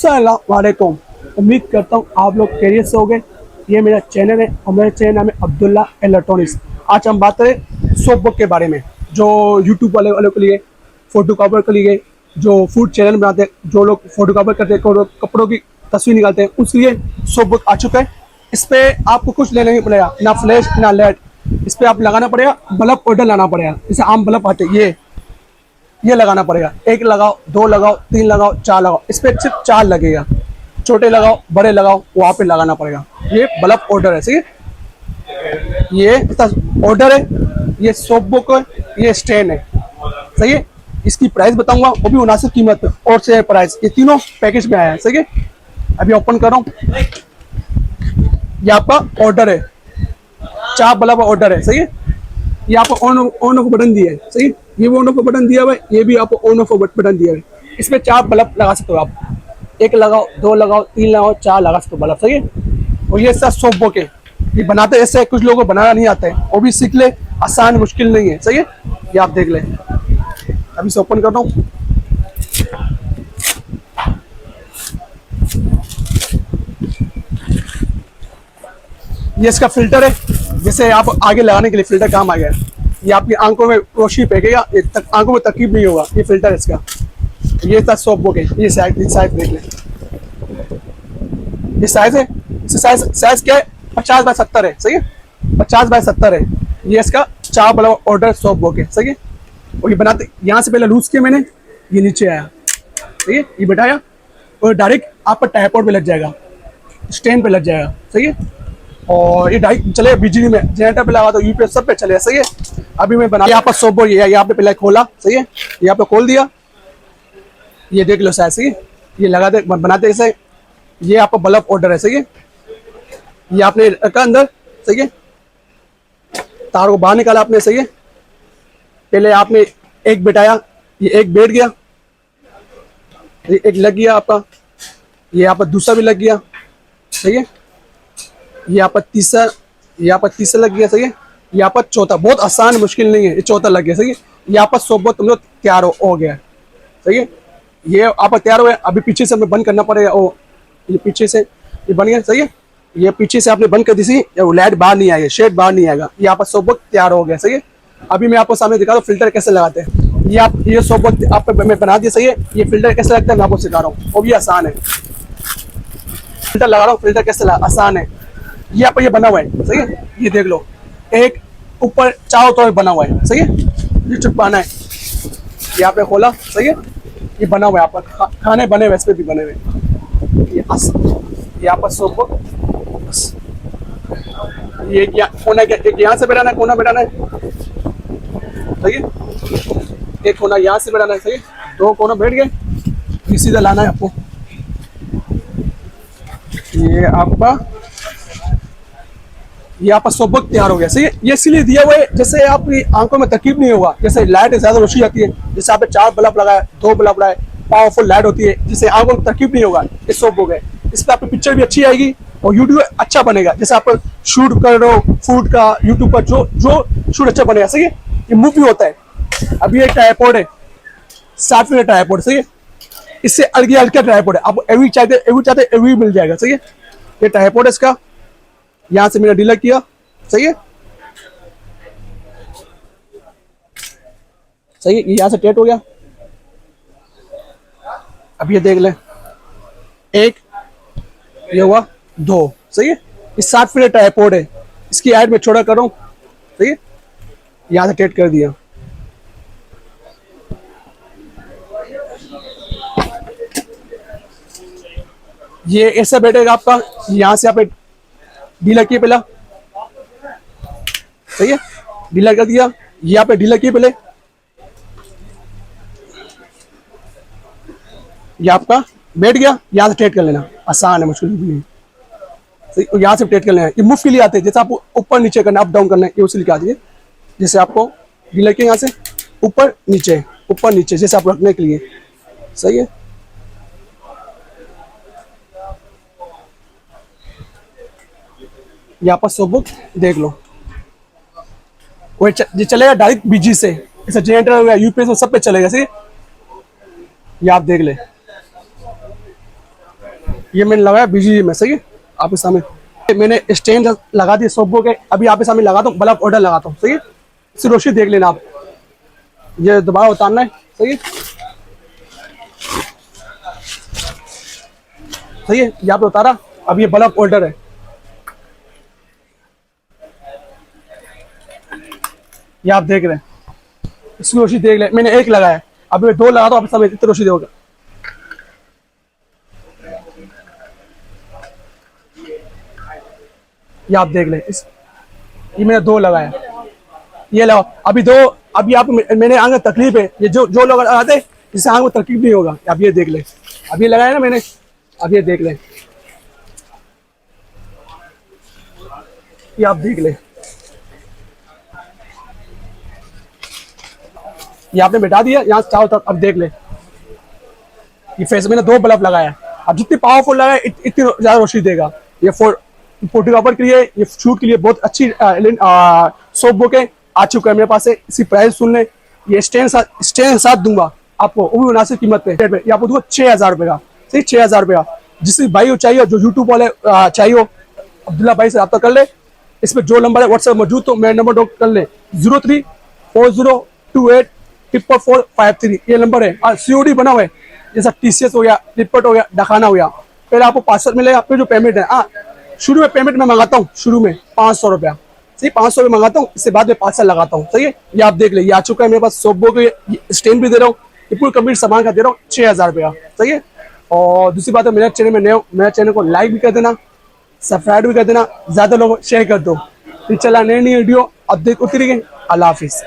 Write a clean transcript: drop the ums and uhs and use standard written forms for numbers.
अस्सलाम वालेकुम। उम्मीद करता हूँ आप लोग खैरियत से होंगे। ये मेरा चैनल है और मेरे चैनल नाम है अब्दुल्ला इलेक्ट्रॉनिक्स। आज हम बात करें सोप बुक के बारे में, जो यूट्यूब वालों के लिए, फ़ोटो कवर के लिए, जो फूड चैनल बनाते हैं, जो लोग फोटो कवर करते हैं, कपड़ों की तस्वीर निकालते हैं, उसके लिए सोप बुक आ चुका है। इस पर आपको कुछ लेना नहीं पड़ेगा, ना फ्लैश ना लाइट। इस पर आप लगाना पड़ेगा, बल्ब ऑर्डर लाना पड़ेगा। जैसे आम बल्ब आते हैं, ये लगाना पड़ेगा। एक लगाओ, दो लगाओ, तीन लगाओ, चार लगाओ। इस पर सिर्फ चार लगेगा। छोटे लगाओ, बड़े लगाओ, वहाँ पे लगाना पड़ेगा। ये बल्ब ऑर्डर है, सही है। ये इसका ऑर्डर है, ये सोप बुक है, ये स्टैंड है, सही है। इसकी प्राइस बताऊंगा, वो भी मुनासिब कीमत पे और से प्राइस। ये तीनों पैकेज में आया है, सही है। अभी ओपन कर रहा हूँ। ये आपका ऑर्डर है, चार बल्ब ऑर्डर है, सही है। ये आपको ऑन ऑफ बटन दिया है, सही है। ये भी ऑन ऑफ बटन दिया हुआ है, ये भी आपको ऑन ऑफ बटन दिया है। इसमें चार बल्ब लगा सकते हो आप। एक लगाओ, दो लगाओ, तीन लगाओ, चार लगा सकते हो बल्ब, सही है। और ये सब सोप बुक है। ये बनाते ऐसे, कुछ लोगों को बनाना नहीं आता है, वो भी सीख ले। आसान मुश्किल नहीं है, सही है। ये आप देख ले। अभी से ओपन कर रहा हूँ। ये इसका फिल्टर है, जैसे आप आगे लगाने के लिए फिल्टर काम आ गया है। ये आपकी आंखों में रोशनी फेंकेगा, आंखों में तकलीफ नहीं होगा। ये फिल्टर है इसका। ये था सोप बुक है। ये साइज देख ले। ये साइज है, साइज क्या है, 50x70 है, सही है। 50x70 है। ये इसका चार बल्ब ऑर्डर सोप बुक है, सही है। और ये बनाते यहाँ से पहले लूज किया मैंने, ये नीचे आया, सही है। ये बैठाया और डायरेक्ट आपका ट्राइपॉड पे लग जाएगा, स्टैंड पे लग जाएगा, सही है। और ये डायरेक्ट चले बिजली में, जनरेटर पे लगा तो यूपीएस सब पे चले, सही है। अभी मैं बना यहाँ पर सोप बुक, ये यहाँ पे पहले खोला, सही है। यहाँ पे खोल दिया, ये देख लो साइज, सही है। ये लगा दे, बनाते ऐसे। ये आपका बल्ब ऑर्डर है, सही है। ये आपने रखा अंदर, सही है। तार को बाहर निकाला आपने, सही है। पहले आपने एक बिठाया, ये एक बैठ गया, ये एक लग गया आपका। ये यहाँ पर दूसरा भी लग गया, सही है। ये यहाँ पर तीसरा, यहाँ पर तीसरा लग गया, सही है। यहाँ पर चौथा, बहुत आसान मुश्किल नहीं है, ये चौथा लग गया, सही है। यहाँ पर सोप बुक तुम लोग तैयार हो गया, सही है। ये आप तैयार हुए। अभी पीछे से हमें बंद करना पड़ेगा। ओ, ये पीछे से ये बन गया, सही है। ये पीछे से आपने बंद कर दी, लाइट बाहर नहीं आएगी, शेड बाहर नहीं आएगा। यहाँ पर सोप बुक तैयार हो गया, सही है। अभी मैं आपको सामने दिखा दूँ फिल्टर कैसे लगाते हैं। ये आप ये सोप बुक आप मैं बना दिया, सही है। ये फिल्टर कैसे लगता है मैं आपको सिखा रहा हूँ, वो भी आसान है। फिल्टर लगा रहा हूँ, फिल्टर कैसे आसान है। ये आप ये बना हुआ है, सही है। ये देख लो, एक ऊपर चारों तरफ बना हुआ है, सही है। ये चिपकाना है, यहाँ पे खोला, सही है। ये बना हुआ है, यहाँ पर खाने बने हुए, इस पे भी बने हुए। यहाँ पर सोप बुक, ये कोना, एक यहाँ से बैठाना है, कोना बैठाना है, सही है। एक कोना यहाँ से बैठाना है, सही है। दो कोना बैठ गए, सीधा लाना है आपको। ये आपका यहाँ पर सोप बुक तैयार हो गया, सही है। ये इसलिए दिया हुआ है जैसे आपकी आंखों में तकलीफ नहीं होगा। जैसे लाइट ज्यादा रोशनी आती है, जैसे आपने चार बल्ब लगाए, दो बल्ब लगाए, पावरफुल लाइट होती है, जिससे आंखों में तकलीफ नहीं होगा। ये सोप बुक है। इस पर आपकी पिक्चर भी अच्छी आएगी और यूट्यूब अच्छा बनेगा। जैसे आप शूट कर रहे हो फूड का, यूट्यूब पर जो जो शूट अच्छा बनेगा, सही है। ये मूव भी होता है। अभी एक ट्राइपॉड है, 7 फीट ट्राइपॉड, सही है। इससे अलग अलग ट्राइपॉड है, आप एवी चाहते एवी मिल जाएगा, सही है। ये ट्राइपॉड है इसका। यहाँ से मैंने डीलर किया, सही है, सही है। ये यहाँ से टेट हो गया। अब ये देख ले, एक ये हुआ, दो, सही है। ये 7 फीट ट्राइपॉड है। इसकी हाइट में छोटा करूँ, सही है। यहाँ से टेट कर दिया। ये ऐसा बैठेगा आपका। यहाँ से आप डीलर किए पहला, सही है। डीलर कर दिया, यहाँ पे डीलर किए पहले। ये आपका बैठ गया। यहाँ से टेट कर लेना, आसान है, मुश्किल नहीं। सही, यहाँ से टेट कर लेना। ये मुफ्त के लिए आते हैं, जैसे आपको ऊपर नीचे करना, अप डाउन करना है, ये उसी लिए आती है। जैसे आपको डीलर के यहाँ से ऊपर नीचे, जैसे आप रखने के लिए, सही है। यहाँ पर सोप बुक देख लो, वो चलेगा डायरेक्ट बिजली से। जैसे जनरेटर हो गया, यूपीएस सब पे चलेगा, सही। ये आप देख ले। ये मैंने लगाया बीजी में, सही है आपके सामने। मैंने स्टैंड लगा दिए सोबो के, अभी आपके सामने लगाता हूँ, बल्ब ऑर्डर लगाता हूँ, सही है। इसी रोशनी देख लेना आप, ये दोबारा उतारना है, सही है। सही है, यहाँ पे उतारा। अब ये बल्ब होल्डर है, ये आप देख रहे हैं। इसकी रोशनी देख ले, मैंने एक लगाया, अब मैं दो लगा दो, आप समय कितनी रोशनी दोगे। ये आप देख ले, ये मैंने दो लगाया, ये लगाओ अभी दो। अभी आप मैंने आंख में तकलीफ है, ये जो लोग लगाते इससे आंख में तकलीफ नहीं होगा। आप ये देख ले, अब ये लगाया ना मैंने, अब ये देख ले, ये आप देख ले, ये आपने बैठा दिया यहाँ चारों तरफ। अब देख ले, ये फेस मैंने दो बल्ब लगाया, अब जितनी पावरफुल लगाए इतनी ज्यादा रोशनी देगा। ये फोटोग्राफर के लिए, ये शूट के लिए बहुत अच्छी सोप बुक है, आ चुका है मेरे पास है। इसी प्राइस सुन ले, ये स्टैंड साथ दूंगा आपको, वो भी मुनासिब कीमत पे। ये आपको दूंगा 6,000 रुपए का, सही 6,000 रुपए का। जिस भाई को चाहिए, जो यूट्यूब वाले चाहिए, अब्दुल्ला भाई से रब्ता कर ले। इस पर जो नंबर है व्हाट्सएप मौजूद, तो मेरा नंबर नोट कर ले, 0340284453, ये नंबर है। COD बना हुआ है, जैसा TCS हो गया, फ्लिपकार्ट हो गया, डखाना हो गया। पहले आपको पार्सल मिलेगा, फिर जो पेमेंट है, शुरू में पेमेंट मैं मंगाता हूँ, शुरू में 500 रुपया, सही 500 रुपये मंगाता हूँ, इससे बाद में पार्सल लगाता हूँ, सही है। ये आप देख ले, ये आ चुका है मेरे पास सोबो के, स्टैंड भी दे रहा हूँ, ये पूरी कंप्लीट सामान का दे रहा हूँ 6,000 रुपया, सही है। और दूसरी बात है, मेरे चैनल में नए हो, मेरे चैनल को लाइक भी कर देना, सब्सक्राइब भी कर देना, ज्यादा लोगों को शेयर कर दो। तो चला नई वीडियो अब देख उतरी गई। अल्लाह हाफिज।